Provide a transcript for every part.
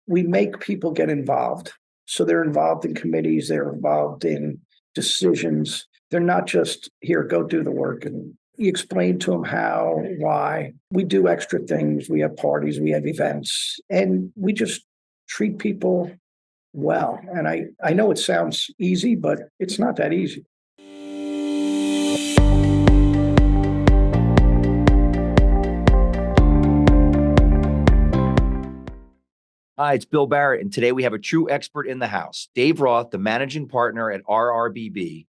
we make people get involved. So they're involved in committees, they're involved in decisions. They're not just here, go do the work. And you explain to them how, why. We do extra things. We have parties, we have events, and we just treat people well. And I know it sounds easy, but it's not that easy. Hi, it's Bill Barrett, and today we have a true expert in the house, Dave Roth, the managing partner at RRBB.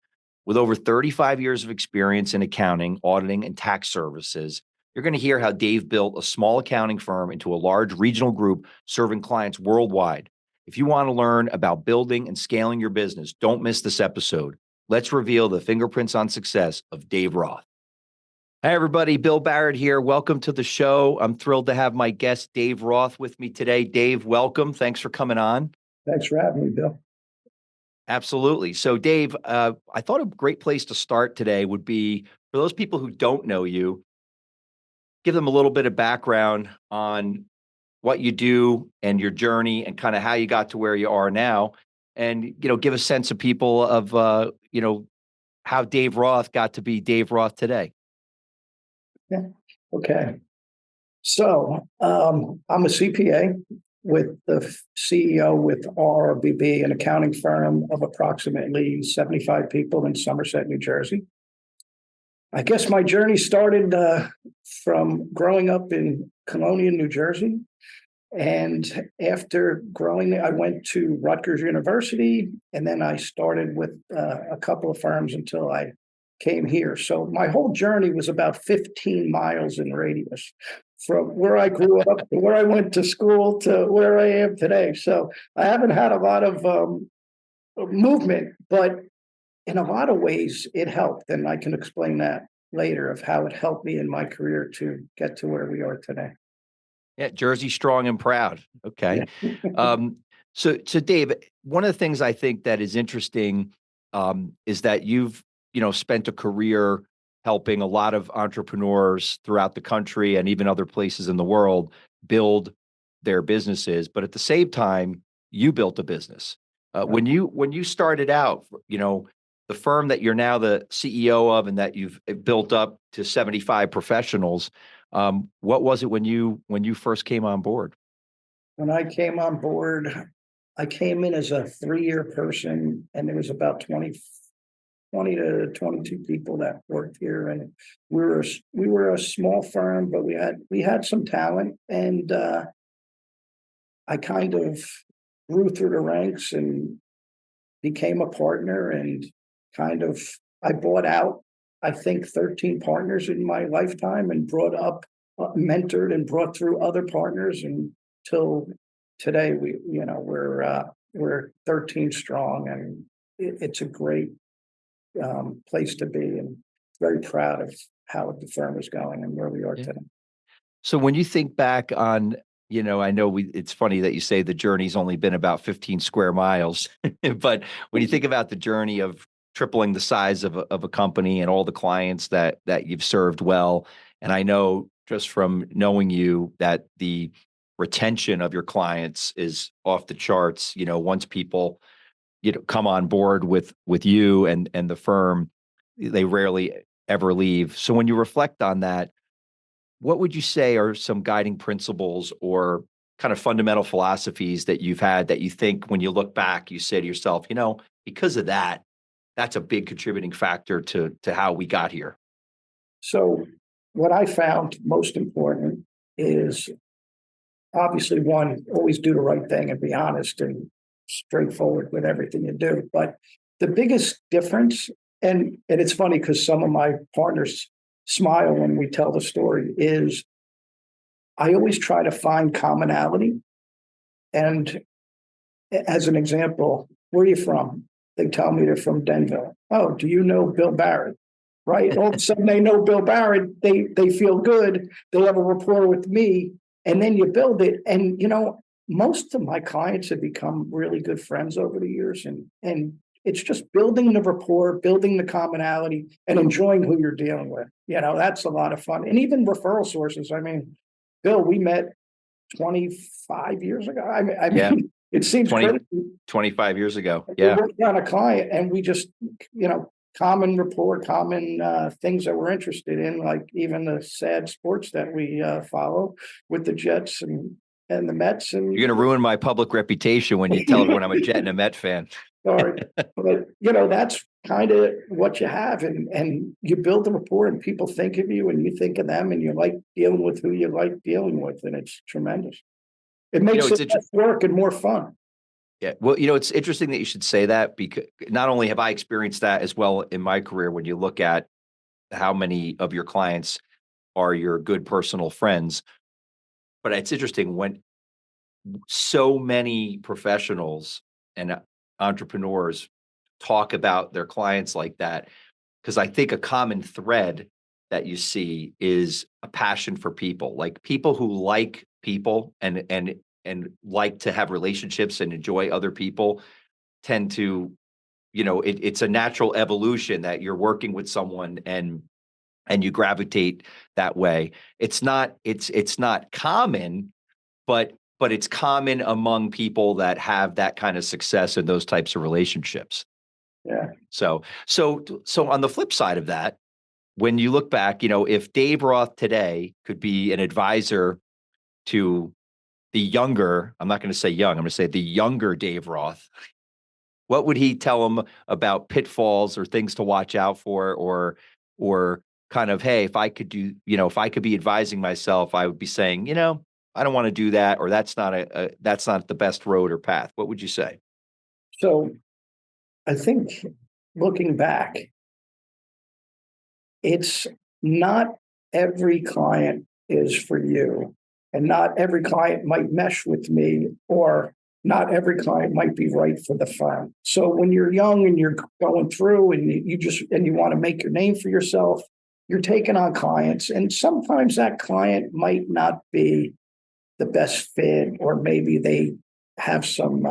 With over 35 years of experience in accounting, auditing, and tax services, you're going to hear how Dave built a small accounting firm into a large regional group serving clients worldwide. If you want to learn about building and scaling your business, don't miss this episode. Let's reveal the fingerprints on success of Dave Roth. Hi, everybody. Bill Barrett here. Welcome to the show. I'm thrilled to have my guest, Dave Roth, with me today. Dave, welcome. Thanks for coming on. Thanks for having me, Bill. Absolutely. So, Dave, I thought a great place to start today would be for those people who don't know you, give them a little bit of background on what you do and your journey and kind of how you got to where you are now. And, give a sense of people of, how Dave Roth got to be Dave Roth today. Yeah. Okay. So I'm a CPA with the CEO with RRBB, an accounting firm of approximately 75 people in Somerset, New Jersey. I guess my journey started from growing up in Colonia, New Jersey. And after growing, I went to Rutgers University, and then I started with a couple of firms until I came here. So my whole journey was about 15 miles in radius from where I grew up to where I went to school to where I am today. So I haven't had a lot of movement, but in a lot of ways it helped. And I can explain that later of how it helped me in my career to get to where we are today. Yeah, Jersey strong and proud. Okay. Yeah. So Dave, one of the things I think that is interesting is that you've spent a career helping a lot of entrepreneurs throughout the country and even other places in the world build their businesses. But at the same time, you built a business. When you started out, the firm that you're now the CEO of and that you've built up to 75 professionals, what was it when you first came on board? When I came on board, I came in as a 3-year person, and there was about 20 to 22 people that worked here, and we were a small firm, but we had some talent, and I kind of grew through the ranks and became a partner, and I bought out, I think, 13 partners in my lifetime, and brought up, mentored, and brought through other partners until today. We're 13 strong, and it's a great place to be, and very proud of how the firm is going and where we are today. So when you think back on, I know it's funny that you say the journey's only been about 15 square miles, but when you think about the journey of tripling the size of a company and all the clients that you've served well, and I know just from knowing you that the retention of your clients is off the charts, once people come on board with you and the firm, they rarely ever leave. So when you reflect on that, what would you say are some guiding principles or kind of fundamental philosophies that you've had that you think when you look back, you say to yourself, because of that, that's a big contributing factor to how we got here? So what I found most important is, obviously, one, always do the right thing and be honest and straightforward with everything you do. But the biggest difference, and it's funny because some of my partners smile when we tell the story, is I always try to find commonality. And as an example, where are you from? They tell me they're from Denver. Oh, do you know Bill Barrett? Right? All of a sudden they know Bill Barrett. They feel good. They have a rapport with me. And then you build it. And, most of my clients have become really good friends over the years. And it's just building the rapport, building the commonality, and enjoying who you're dealing with. That's a lot of fun. And even referral sources. I mean, Bill, we met 25 years ago. I Yeah. mean, it seems 20 crazy. 25 years ago. We Yeah. worked on a client and we just, common rapport, common things that we're interested in, like even the sad sports that we follow with the Jets and the Mets. And You're going to ruin my public reputation when you tell everyone I'm a Jet and a Met fan. sorry, but that's kind of what you have, and you build a rapport, and people think of you, and you think of them, and you like dealing with who you like dealing with, and it's tremendous. It makes It's it less work and more fun. Yeah. Well, it's interesting that you should say that, because not only have I experienced that as well in my career, when you look at how many of your clients are your good personal friends, but it's interesting when so many professionals and entrepreneurs talk about their clients like that, because I think a common thread that you see is a passion for people, like people who like people and like to have relationships and enjoy other people tend to, it's a natural evolution that you're working with someone and you gravitate that way. It's not common, but it's common among people that have that kind of success in those types of relationships. Yeah. So on the flip side of that, when you look back, if Dave Roth today could be an advisor to the younger, I'm not going to say young, I'm going to say the younger Dave Roth, what would he tell him about pitfalls or things to watch out for, or kind of, hey, if I could be advising myself, I would be saying, I don't want to do that, or that's not the best road or path. What would you say? So I think looking back, it's not every client is for you, and not every client might mesh with me, or not every client might be right for the firm. So when you're young and you're going through and you want to make your name for yourself, you're taking on clients, and sometimes that client might not be the best fit, or maybe they have some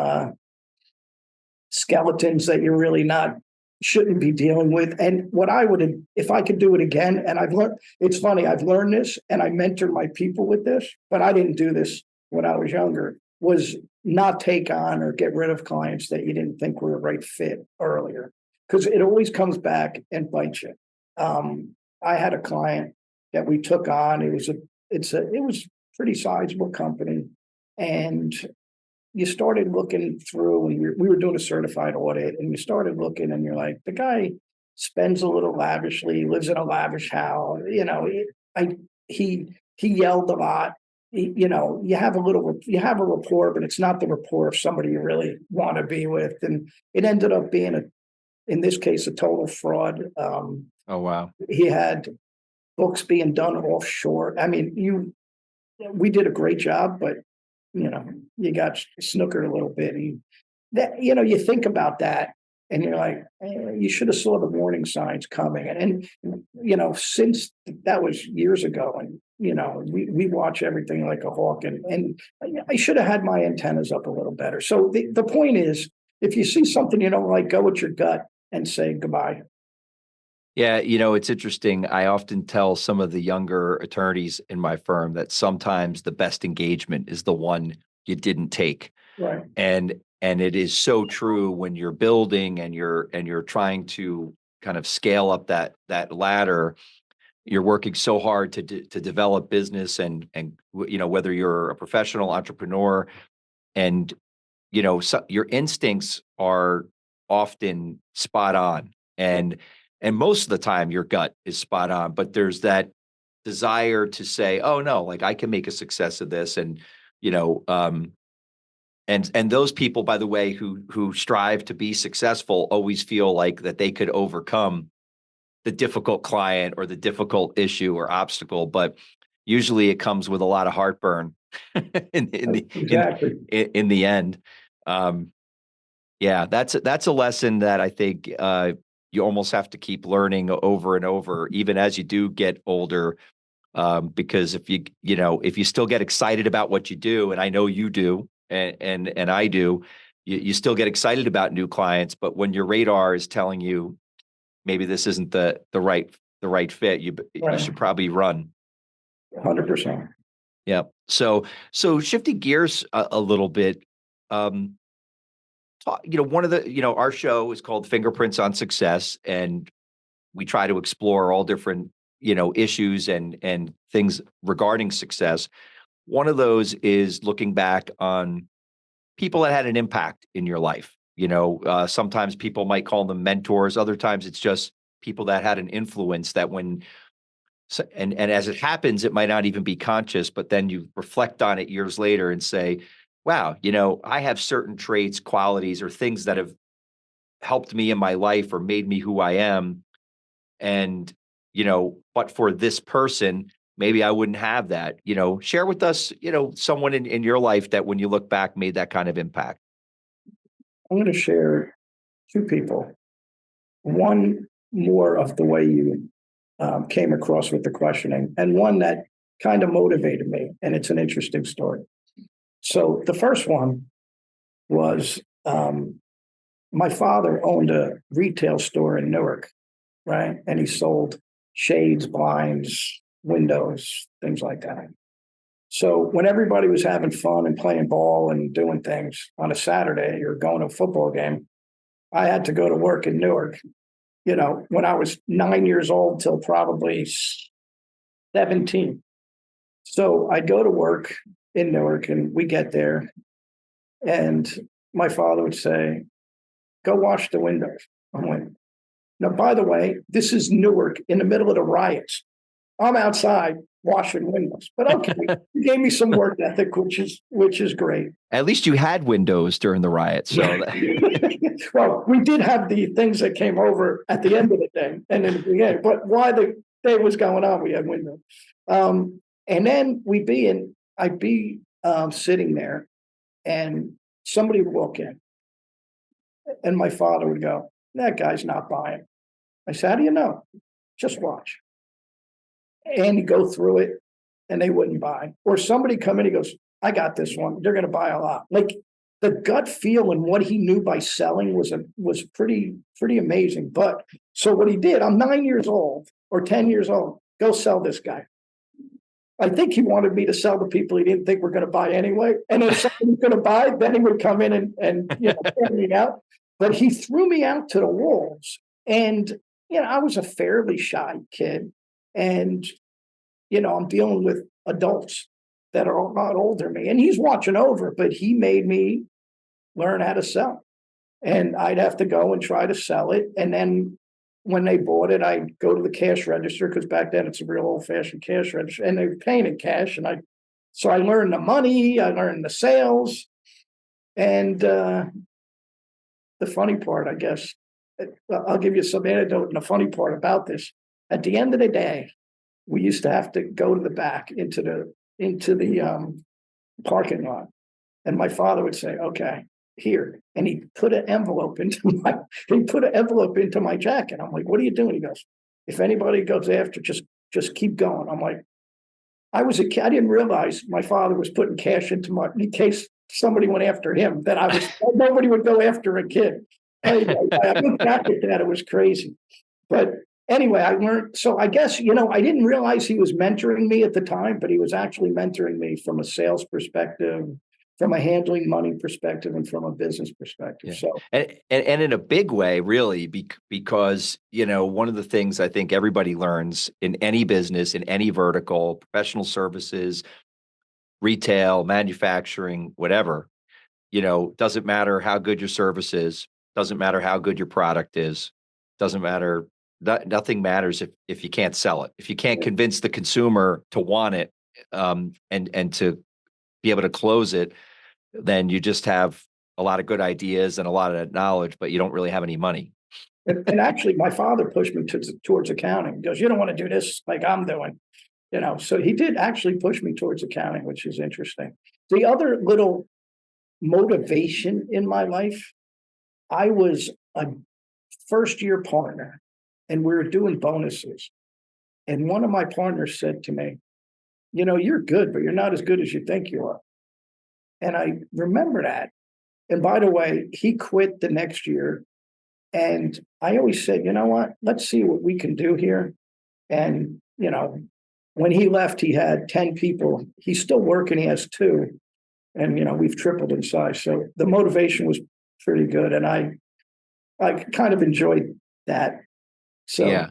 skeletons that you're really not shouldn't be dealing with. And what I would, if I could do it again, and I've learned, it's funny, I've learned this and I mentor my people with this, but I didn't do this when I was younger, was not take on or get rid of clients that you didn't think were a right fit earlier, because it always comes back and bites you. I had a client that we took on. It was a pretty sizable company, and you started looking through, and we were doing a certified audit, and you started looking, and you're like, the guy spends a little lavishly, lives in a lavish house, he yelled a lot. You have a rapport, but it's not the rapport of somebody you really want to be with. And it ended up being in this case, a total fraud. Oh, wow. He had books being done offshore. I mean, we did a great job, but you got snookered a little bit. And that, you think about that and you're like, you should have saw the warning signs coming. And since that was years ago, and, we watch everything like a hawk, and I should have had my antennas up a little better. So the point is, if you see something you don't like, go with your gut and say goodbye. Yeah, it's interesting. I often tell some of the younger attorneys in my firm that sometimes the best engagement is the one you didn't take. Right. And it is so true when you're building and you're trying to kind of scale up that ladder. You're working so hard to develop business, and whether you're a professional entrepreneur, and your instincts are often spot on, and most of the time your gut is spot on, but there's that desire to say, oh no, like I can make a success of this. And and those people, by the way, who strive to be successful, always feel like that they could overcome the difficult client or the difficult issue or obstacle, but usually it comes with a lot of heartburn Exactly. in the end. Yeah, that's a lesson that I think you almost have to keep learning over and over, even as you do get older. Because if you still get excited about what you do, and I know you do, and I do, you still get excited about new clients. But when your radar is telling you maybe this isn't the right fit, you Right. should probably run. 100%. Yeah. So shifting gears a little bit, um, one of the, our show is called Fingerprints on Success, and we try to explore all different, issues and things regarding success. One of those is looking back on people that had an impact in your life. Sometimes people might call them mentors. Other times it's just people that had an influence that and as it happens, it might not even be conscious, but then you reflect on it years later and say, wow, I have certain traits, qualities, or things that have helped me in my life or made me who I am. And, but for this person, maybe I wouldn't have that. Share with us, someone in your life that when you look back made that kind of impact. I'm going to share two people. One more of the way you came across with the questioning, and one that kind of motivated me. And it's an interesting story. So the first one was my father owned a retail store in Newark, right? And he sold shades, blinds, windows, things like that. So when everybody was having fun and playing ball and doing things on a Saturday or going to a football game, I had to go to work in Newark, when I was 9 years old till probably 17. So I'd go to work in Newark and we get there and my father would say, go wash the windows. I'm like, now, by the way, this is Newark in the middle of the riots. I'm outside washing windows, but okay, he gave me some work ethic, which is great. At least you had windows during the riot. So, well, we did have the things that came over at the end of the day and in the beginning, but while the day was going on, we had windows. And then I'd be sitting there, and somebody would walk in, and my father would go, "That guy's not buying." I said, "How do you know? Just watch." And he'd go through it and they wouldn't buy. Or somebody come in, he goes, I got this one. They're going to buy a lot. Like the gut feel and what he knew by selling was pretty amazing. But so what he did, I'm 9 years old or 10 years old, go sell this guy. I think he wanted me to sell to people he didn't think were going to buy anyway. And if somebody was going to buy, then he would come in and turn me out. But he threw me out to the wolves. And, I was a fairly shy kid. And, I'm dealing with adults that are a lot older than me. And he's watching over, but he made me learn how to sell. And I'd have to go and try to sell it. And then when they bought it, I'd go to the cash register, because back then it's a real old-fashioned cash register, and they were paying in cash. And so I learned the money, I learned the sales. And the funny part, I guess, I'll give you some anecdote. And the funny part about this, at the end of the day, we used to have to go to the back into the parking lot. And my father would say, okay, here. And he put an envelope into my jacket. I'm like, what are you doing? He goes, if anybody goes after, just keep going. I'm like, I was a kid. I didn't realize my father was putting cash in case somebody went after him, nobody would go after a kid. Anyway, I look back at that, it was crazy. But anyway, I learned. So I guess, I didn't realize he was mentoring me at the time, but he was actually mentoring me from a sales perspective, from a handling money perspective, and from a business perspective. Yeah. So, and in a big way, really, because, one of the things I think everybody learns in any business, in any vertical, professional services, retail, manufacturing, whatever, doesn't matter how good your service is, doesn't matter how good your product is, doesn't matter. Nothing matters if you can't sell it, if you can't convince the consumer to want it, and to be able to close it, then you just have a lot of good ideas and a lot of knowledge, but you don't really have any money. and actually, my father pushed me towards accounting. He goes, you don't want to do this like I'm doing, So he did actually push me towards accounting, which is interesting. The other little motivation in my life, I was a first-year partner, and we were doing bonuses. And one of my partners said to me, you're good, but you're not as good as you think you are. And I remember that. And by the way, he quit the next year. And I always said, you know what, let's see what we can do here. And, when he left, he had 10 people. He's still working. He has 2. And, we've tripled in size. So the motivation was pretty good. And I kind of enjoyed that. So, Yeah.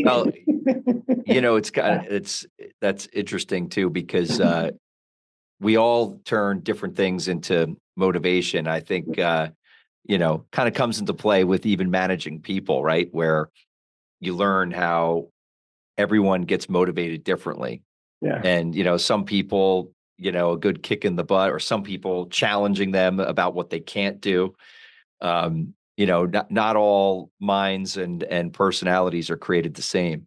Well, that's interesting too, because we all turn different things into motivation. I think, kind of comes into play with even managing people, right? Where you learn how everyone gets motivated differently. yeah. And, some people, a good kick in the butt, or some people challenging them about what they can't do. Not all minds and personalities are created the same.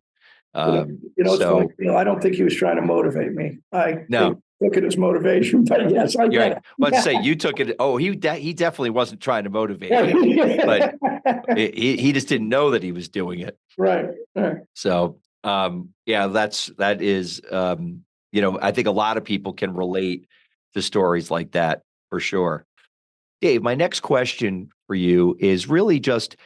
It's funny. So I don't think he was trying to motivate me. I no, took it as motivation, but yes, I you're get right. Well, to say you took it. Oh, he definitely wasn't trying to motivate you, but he just didn't know that he was doing it. Right. Right. So, yeah, that is, I think a lot of people can relate to stories like that for sure. Dave, my next question for you is really just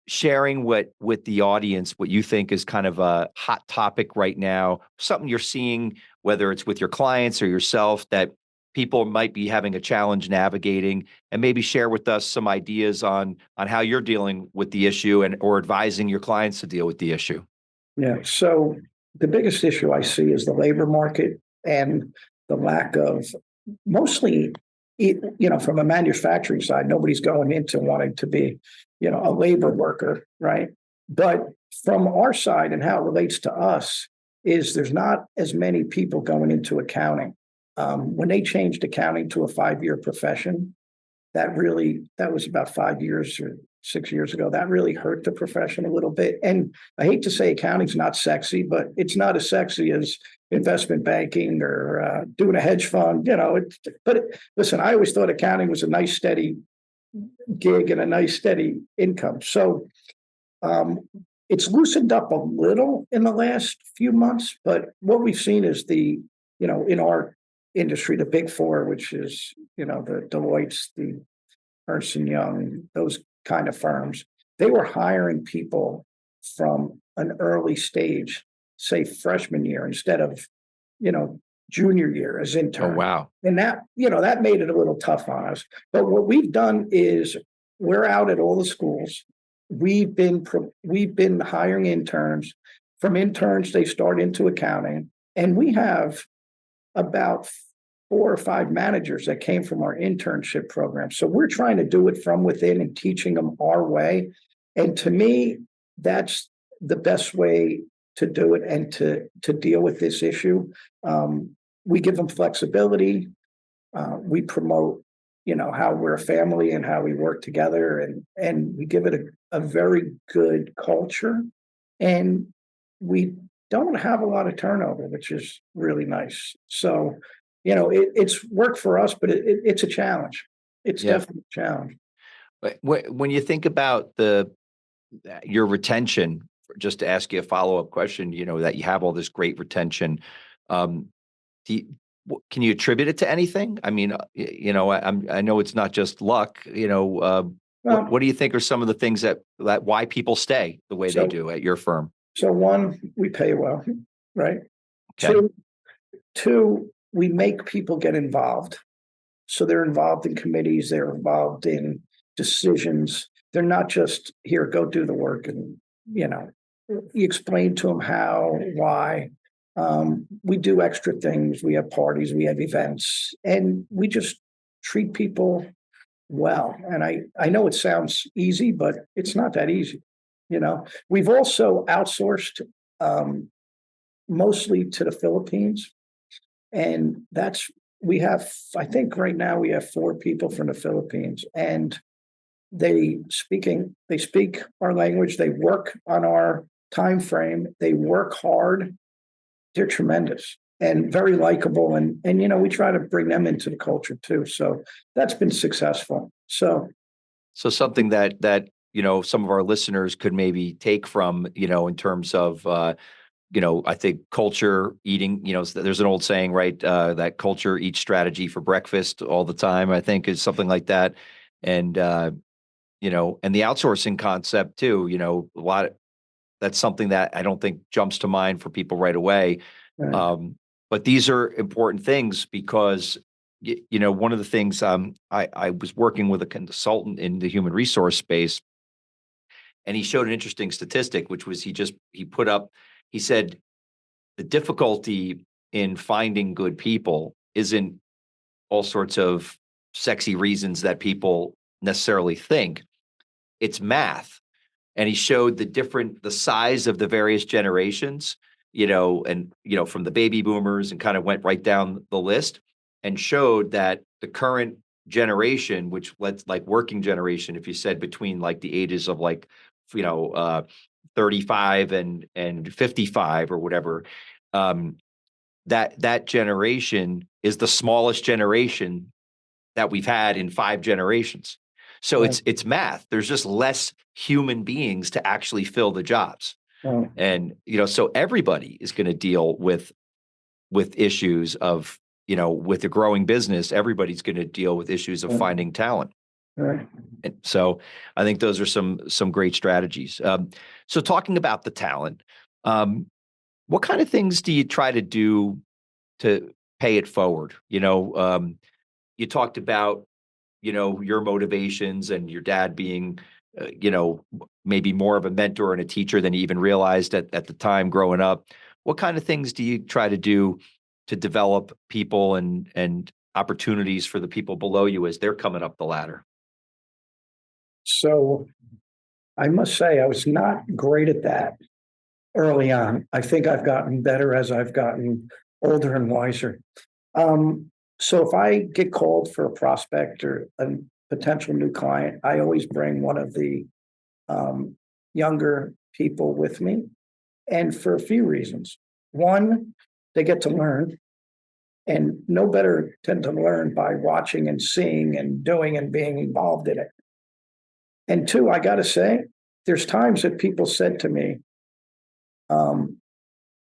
sharing with the audience what you think is kind of a hot topic right now, something you're seeing, whether it's with your clients or yourself, that people might be having a challenge navigating, and maybe share with us some ideas on how you're dealing with the issue and or advising your clients to deal with the issue. Yeah. So the biggest issue I see is the labor market and the lack of mostly, from a manufacturing side, nobody's going into wanting to be, a labor worker, right? But from our side and how it relates to us is there's not as many people going into accounting. When they changed accounting to a 5-year profession, that was about 5 years or 6 years ago. That really hurt the profession a little bit. And I hate to say accounting's not sexy, but it's not as sexy as investment banking or doing a hedge fund. Listen, I always thought accounting was a nice steady gig and a nice steady income. So it's loosened up a little in the last few months, but what we've seen is in our industry, the big four, which is, the Deloitte's, the Ernst and Young, those kind of firms, they were hiring people from an early stage, say freshman year, instead of, junior year as Oh, intern. wow. And that made it a little tough on us. But what we've done is we're out at all the schools. We've been hiring interns. From interns, they start into accounting, and we have about 4 or 5 managers that came from our internship program. So we're trying to do it from within and teaching them our way. And to me, that's the best way to do it and to deal with this issue. We give them flexibility. We promote, how we're a family and how we work together, and we give it a very good culture. And we don't have a lot of turnover, which is really nice. So, it's worked for us, but it's a challenge. It's Yeah. definitely a challenge. But when you think about your retention, just to ask you a follow-up question, that you have all this great retention, um, can you attribute it to anything? I mean, I know it's not just luck, what do you think are some of the things that why people stay the way they do at your firm? So one, we pay well, right? Okay. Two, we make people get involved. So they're involved in committees, they're involved in decisions. They're not just here, go do the work. And, you explain to them how, why. We do extra things. We have parties, we have events, and we just treat people well. And I know it sounds easy, but it's not that easy. We've also outsourced mostly to the Philippines. And I think right now we have 4 people from the Philippines, and they speak our language. They work on our time frame. They work hard. They're tremendous and very likable. And we try to bring them into the culture too. So that's been successful. So something that some of our listeners could maybe take from, in terms of, I think culture eating, there's an old saying, right? That culture eats strategy for breakfast all the time, I think is something like that. And, and the outsourcing concept too, that's something that I don't think jumps to mind for people right away. right, But these are important things because, one of the things I was working with a consultant in the human resource space, and he showed an interesting statistic, which was he said the difficulty in finding good people isn't all sorts of sexy reasons that people necessarily think. It's math. And he showed the size of the various generations, from the baby boomers, and kind of went right down the list and showed that the current generation, which let's like working generation, if you said between like the ages of like, you know, uh, 35 and 55 or whatever, um, that generation is the smallest generation that we've had in 5 generations. So right, it's math. There's just less human beings to actually fill the jobs. right, And, so everybody is going to deal with issues of, with the growing business, everybody's going to deal with issues of right, finding talent. right. And so I think those are some great strategies. So talking about the talent, what kind of things do you try to do to pay it forward? You talked about your motivations and your dad being, maybe more of a mentor and a teacher than you even realized at the time growing up. What kind of things do you try to do to develop people and opportunities for the people below you as they're coming up the ladder? So I must say I was not great at that early on. I think I've gotten better as I've gotten older and wiser. So if I get called for a prospect or a potential new client, I always bring one of the um, younger people with me, and for a few reasons. One, they get to learn, and no better than to learn by watching and seeing and doing and being involved in it. And two, I got to say, there's times that people said to me, um,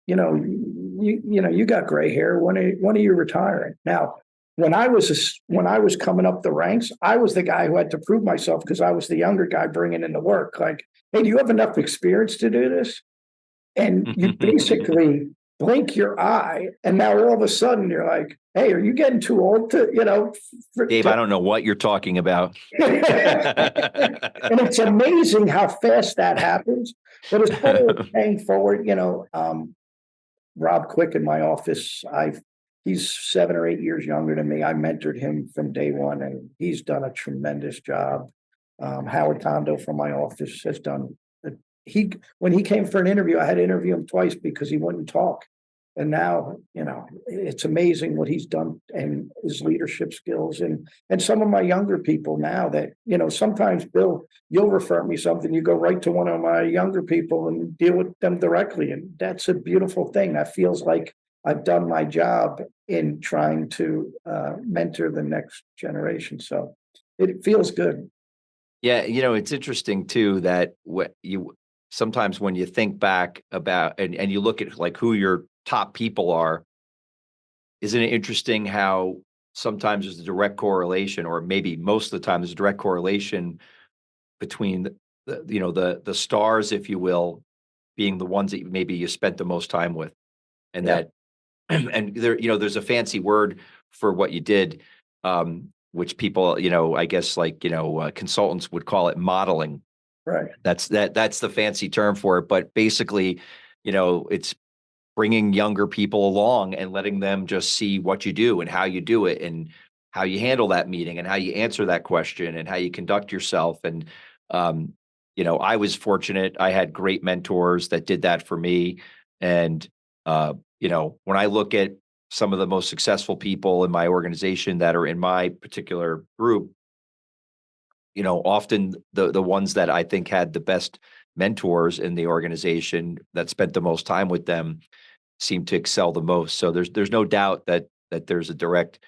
you got gray hair. When are you retiring? Now, when I was coming up the ranks, I was the guy who had to prove myself because I was the younger guy bringing in the work. Like, hey, do you have enough experience to do this? And you basically blink your eye, and now all of a sudden you're like, hey, are you getting too old to, Dave, I don't know what you're talking about. and it's amazing how fast that happens. But as far as paying forward, Rob Quick in my office, he's 7 or 8 years younger than me. I mentored him from day one, and he's done a tremendous job. Howard Tondo from my office has done. When he came for an interview, I had to interview him twice because he wouldn't talk. And now, it's amazing what he's done and his leadership skills, and some of my younger people now that, sometimes Bill, you'll refer me something, you go right to one of my younger people and deal with them directly. And that's a beautiful thing. That feels like I've done my job in trying to mentor the next generation. So it feels good. Yeah, it's interesting too that what you sometimes when you think back about and you look at like who your top people are, isn't it interesting how sometimes there's a direct correlation, or maybe most of the time there's a direct correlation between the stars, if you will, being the ones that maybe you spent the most time with, and Yeah, that and there's a fancy word for what you did, which people, I guess like, consultants would call it modeling. right. That's the fancy term for it. But basically, it's bringing younger people along and letting them just see what you do and how you do it and how you handle that meeting and how you answer that question and how you conduct yourself. And, um, I was fortunate. I had great mentors that did that for me. And, when I look at some of the most successful people in my organization that are in my particular group, often the ones that I think had the best mentors in the organization that spent the most time with them seem to excel the most. So there's no doubt that there's a direct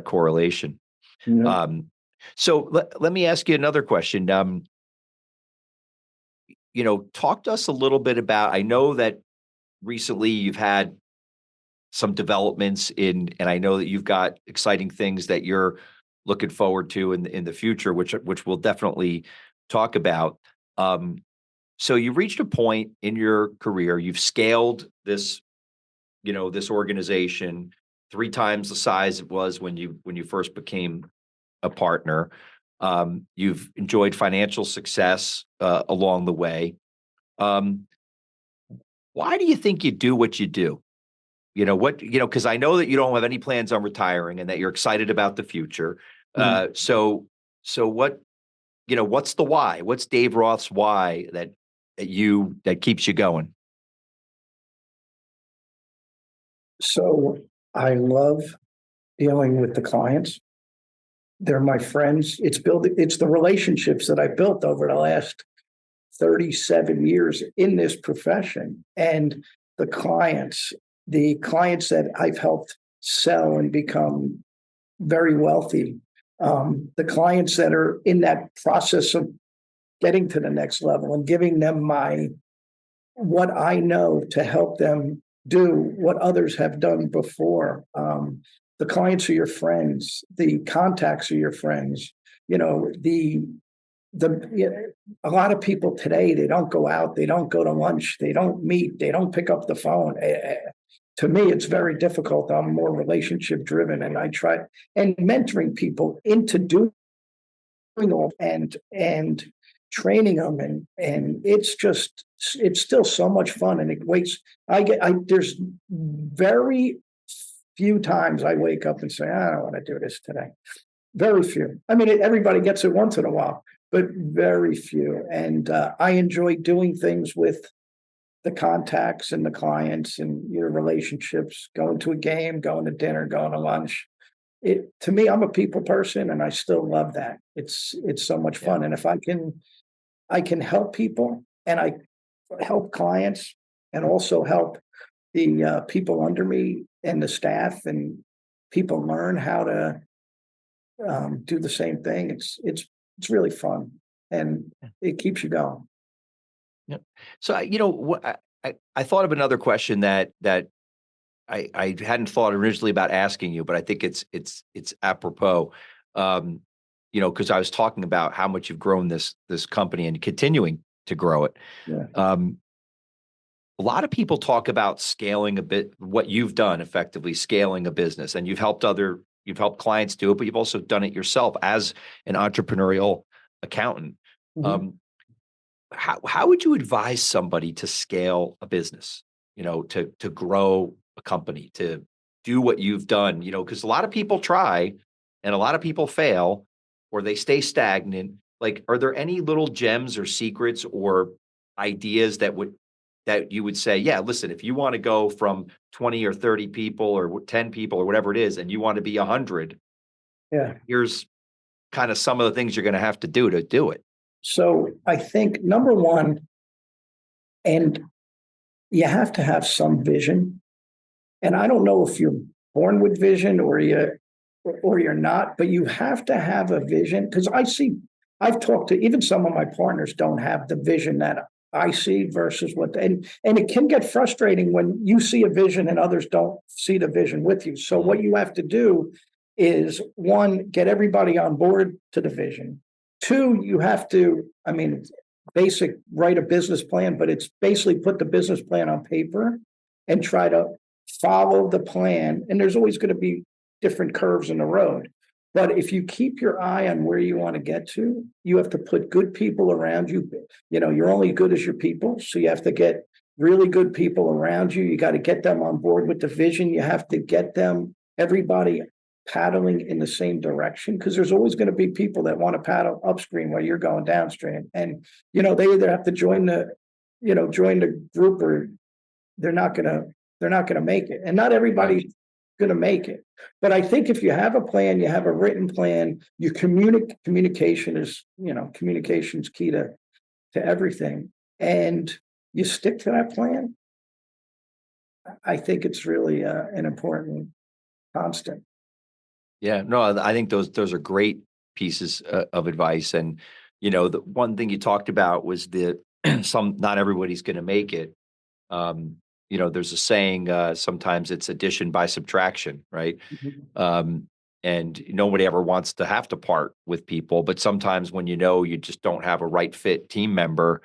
correlation. Yeah. So let me ask you another question. Talk to us a little bit about. I know that recently you've had some developments and I know that you've got exciting things that you're looking forward to in the future, which we'll definitely talk about. So you reached a point in your career, you've scaled this this organization 3 times the size it was when you first became a partner. You've enjoyed financial success along the way. Um, why do you think you do what you do? Because I know that you don't have any plans on retiring and that you're excited about the future. Mhm. So what's the why? What's Dave Roth's why that keeps you going? So I love dealing with the clients. They're my friends. It's the relationships that I built over the last 37 years in this profession. And the clients that I've helped sell and become very wealthy, the clients that are in that process of getting to the next level and giving them what I know to help them do what others have done before. The clients are your friends. The contacts are your friends. You know, a lot of people today, they don't go out, they don't go to lunch, they don't meet, they don't pick up the phone. To me, it's very difficult. I'm more relationship driven, and I try and mentoring people into doing all and training them, and it's still so much fun, and it waits. There's very few times I wake up and say, I don't want to do this today. Very few. I mean, everybody gets it once in a while, but very few. And I enjoy doing things with the contacts and the clients and your relationships, going to a game, going to dinner, going to lunch. To me, I'm a people person, and I still love that. It's so much Yeah. fun. And if I can help people, and I help clients, and also help the people under me and the staff, and people learn how to do the same thing. It's really fun, and it keeps you going. Yep. So I thought of another question that I hadn't thought originally about asking you, but I think it's apropos. Because I was talking about how much you've grown this company and continuing to grow it. Yeah. Um, a lot of people talk about scaling a bit, what you've done effectively, scaling a business, and you've helped clients do it, but you've also done it yourself as an entrepreneurial accountant. Mhm. Um, how would you advise somebody to scale a business, to grow a company, to do what you've done, because a lot of people try and a lot of people fail or they stay stagnant. Like, are there any little gems or secrets or ideas that you would say, yeah, listen, if you want to go from 20 or 30 people or 10 people or whatever it is, and you want to be 100, Yeah. here's kind of some of the things you're going to have to do it. So I think number one, and you have to have some vision. And I don't know if you're born with vision or you're not, but you have to have a vision, because I've talked to even some of my partners don't have the vision that I see versus and it can get frustrating when you see a vision and others don't see the vision with you. So what you have to do is, one, get everybody on board to the vision. Two, you have to, I mean, basic write a business plan, but it's basically put the business plan on paper and try to follow the plan. And there's always going to be different curves in the road. But if you keep your eye on where you want to get to, you have to put good people around you. You're only good as your people. So you have to get really good people around you. You got to get them on board with the vision. You have to get everybody paddling in the same direction, because there's always going to be people that want to paddle upstream while you're going downstream. And, they either have to join the group, or they're not going to make it. And not everybody's going to make it. But I think if you have a plan, you have a written plan, you communication is key to everything. And you stick to that plan. I think it's really an important constant. Yeah, no, I think those are great pieces of advice. And the one thing you talked about was that not everybody's going to make it. There's a saying, sometimes it's addition by subtraction, right? Mhm. And nobody ever wants to have to part with people, but sometimes when you just don't have a right fit team member,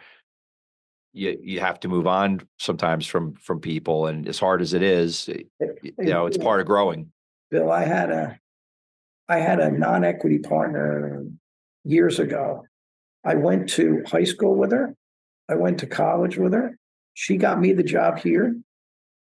you have to move on sometimes from people, and as hard as it is, it's part of growing. Bill, I had a non-equity partner years ago. I went to high school with her. I went to college with her. She got me the job here.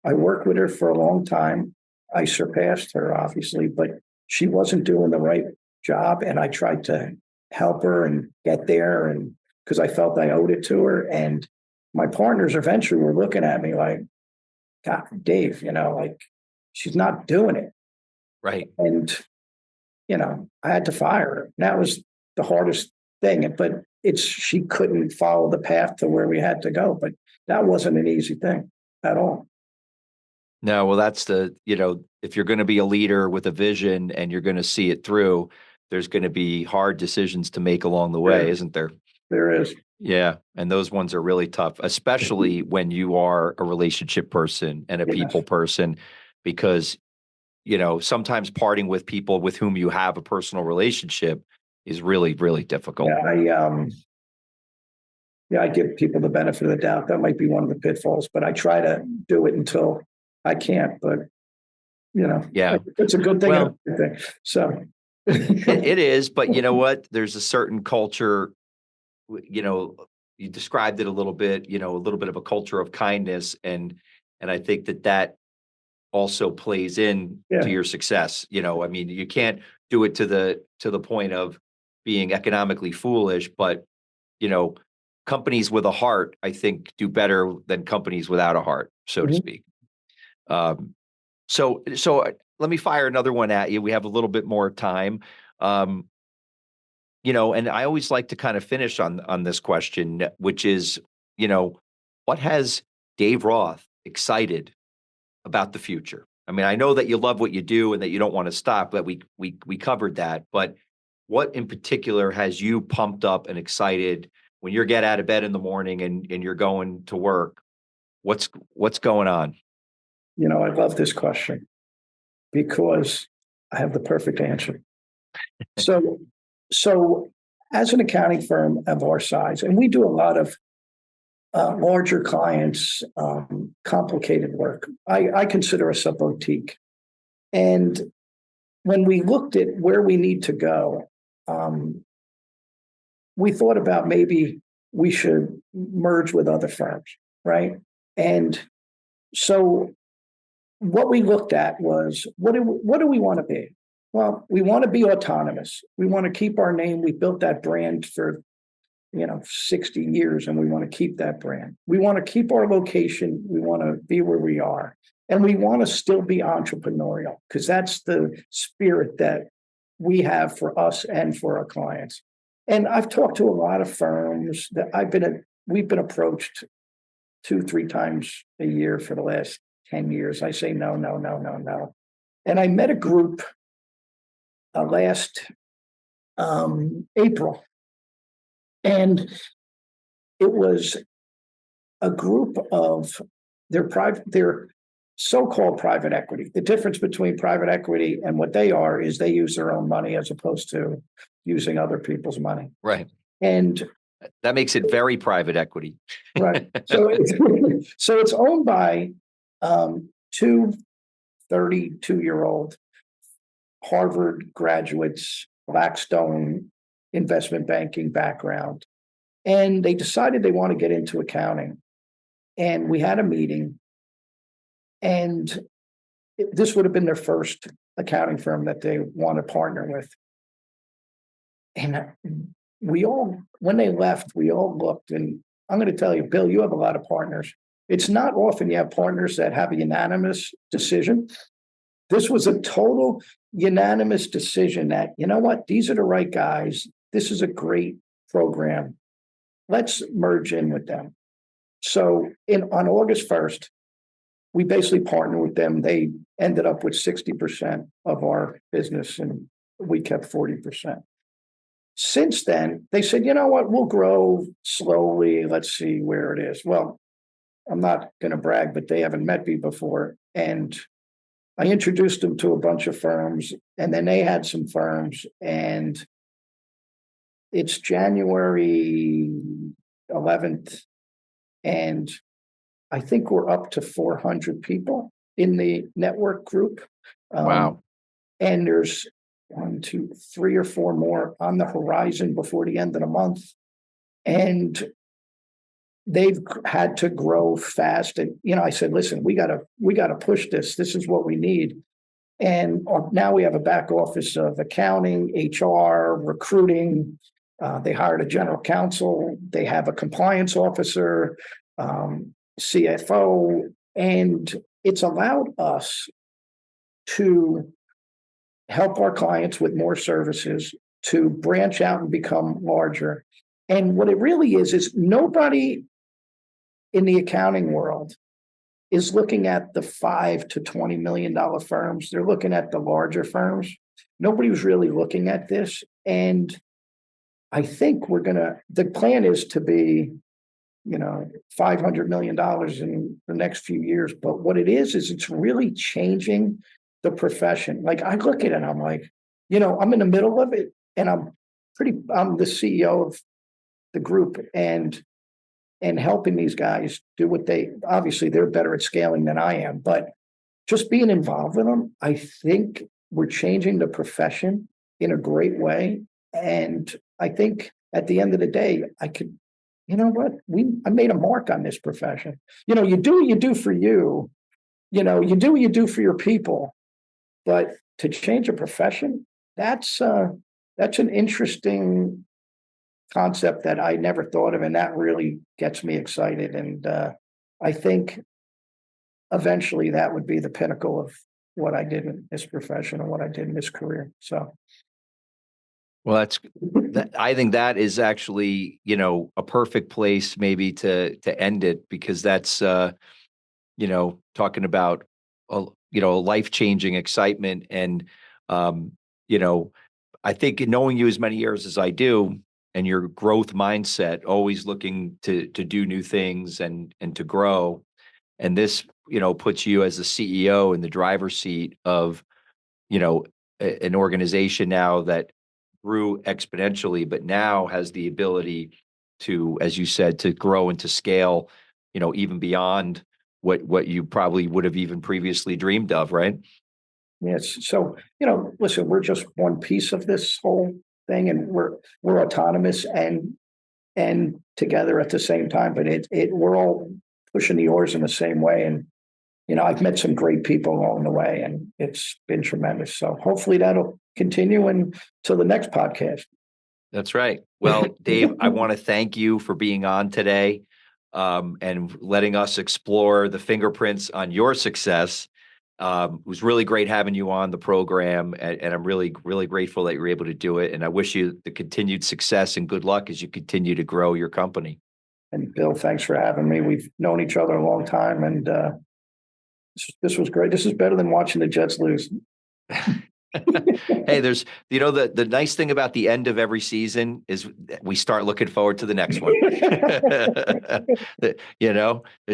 I worked with her for a long time. I surpassed her, obviously, but she wasn't doing the right job. And I tried to help her and get there, and because I felt I owed it to her. And my partners eventually were looking at me like, God, Dave, like she's not doing it. Right. And, I had to fire her. And that was the hardest thing. But she couldn't follow the path to where we had to go. But that wasn't an easy thing at all. No, well, that's if you're going to be a leader with a vision and you're going to see it through, there's going to be hard decisions to make along the way, isn't there? There is. Yeah. And those ones are really tough, especially when you are a relationship person and a people person, because, sometimes parting with people with whom you have a personal relationship is really, really difficult. I give people the benefit of the doubt. That might be one of the pitfalls, but I try to do it until I can't. But it's a good thing. Well, So it is, but you know what? There's a certain culture. You described it a little bit. A little bit of a culture of kindness, and I think that also plays in to your success. I mean, you can't do it to the point of being economically foolish, but companies with a heart, I think, do better than companies without a heart, so to speak. So let me fire another one at you. We have a little bit more time. And I always like to kind of finish on this question, which is, what has Dave Roth excited about the future? I mean, I know that you love what you do and that you don't want to stop, but we covered that. But what in particular has you pumped up and excited when you get out of bed in the morning and you're going to work? What's going on? I love this question because I have the perfect answer. So as an accounting firm of our size, and we do a lot of larger clients, complicated work, I consider us a boutique. And when we looked at where we need to go, we thought about maybe we should merge with other firms, right? And so what we looked at was, what do we want to be? Well, we want to be autonomous. We want to keep our name. We built that brand for 60 years, and we want to keep that brand. We want to keep our location. We want to be where we are. And we want to still be entrepreneurial, because that's the spirit that we have for us and for our clients. And I've talked to a lot of firms that we've been approached 2-3 times a year for the last 10 years. I say no. And I met a group last April. And it was a group of their so-called private equity. The difference between private equity and what they are is they use their own money as opposed to using other people's money. Right. And that makes it very private equity. Right. So it's owned by two 32-year-old Harvard graduates, Blackstone investment banking background. And they decided they want to get into accounting. And we had a meeting. And this would have been their first accounting firm that they want to partner with. And when they left, we all looked, and I'm going to tell you, Bill, you have a lot of partners. It's not often you have partners that have a unanimous decision. This was a total unanimous decision that, these are the right guys. This is a great program. Let's merge in with them. So on August 1st, we basically partnered with them. They ended up with 60% of our business, and we kept 40%. Since then, they said, we'll grow slowly. Let's see where it is. Well, I'm not going to brag, but they haven't met me before. And I introduced them to a bunch of firms, and then they had some firms, and it's January 11th, And I think we're up to 400 people in the network group. Wow. And there's 1, 2, 3 or 4 more on the horizon before the end of the month. And they've had to grow fast. And, I said, listen, we gotta push this. This is what we need. And now we have a back office of accounting, HR, recruiting. They hired a general counsel. They have a compliance officer, CFO, and it's allowed us to help our clients with more services, to branch out and become larger. And what it really is nobody in the accounting world is looking at the $5 to $20 million firms. They're looking at the larger firms. Nobody was really looking at this. And I think the plan is to be, $500 million in the next few years. But what it is it's really changing the profession. Like I look at it and I'm like, I'm in the middle of it and I'm the CEO of the group and helping these guys do what obviously they're better at scaling than I am, but just being involved with them, I think we're changing the profession in a great way. And I think at the end of the day, I made a mark on this profession. You do what you do for you, you do what you do for your people, but to change a profession, that's an interesting concept that I never thought of, and that really gets me excited. And I think eventually that would be the pinnacle of what I did in this profession and what I did in this career. So, well, I think that is actually, a perfect place maybe to end it, because that's, talking about, life-changing excitement. And, I think knowing you as many years as I do, and your growth mindset, always looking to do new things and to grow. And this, puts you as the CEO in the driver's seat of, an organization now that grew exponentially, but now has the ability to, as you said, to grow and to scale, even beyond what you probably would have even previously dreamed of, right? yes. So, listen, we're just one piece of this whole thing, and we're autonomous and together at the same time, but we're all pushing the oars in the same way. And, I've met some great people along the way, and it's been tremendous. So hopefully that'll continue until the next podcast. That's right. Well, Dave, I want to thank you for being on today, and letting us explore the fingerprints on your success. It was really great having you on the program, and I'm really, really grateful that you're able to do it. And I wish you the continued success and good luck as you continue to grow your company. And Bill, thanks for having me. We've known each other a long time, and this was great. This is better than watching the Jets lose. Hey, there's, the nice thing about the end of every season is we start looking forward to the next one.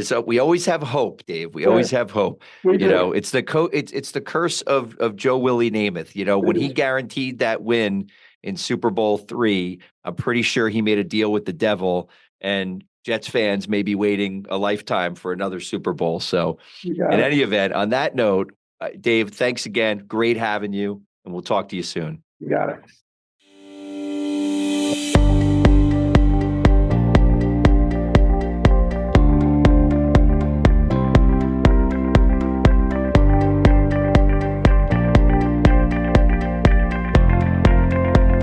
So we always have hope, Dave. We always have hope. It's the curse of Joe Willie Namath. When he guaranteed that win in Super Bowl III, I'm pretty sure he made a deal with the devil, and Jets fans may be waiting a lifetime for another Super Bowl. So in any event, on that note, Dave, thanks again. Great having you, and we'll talk to you soon. You got it.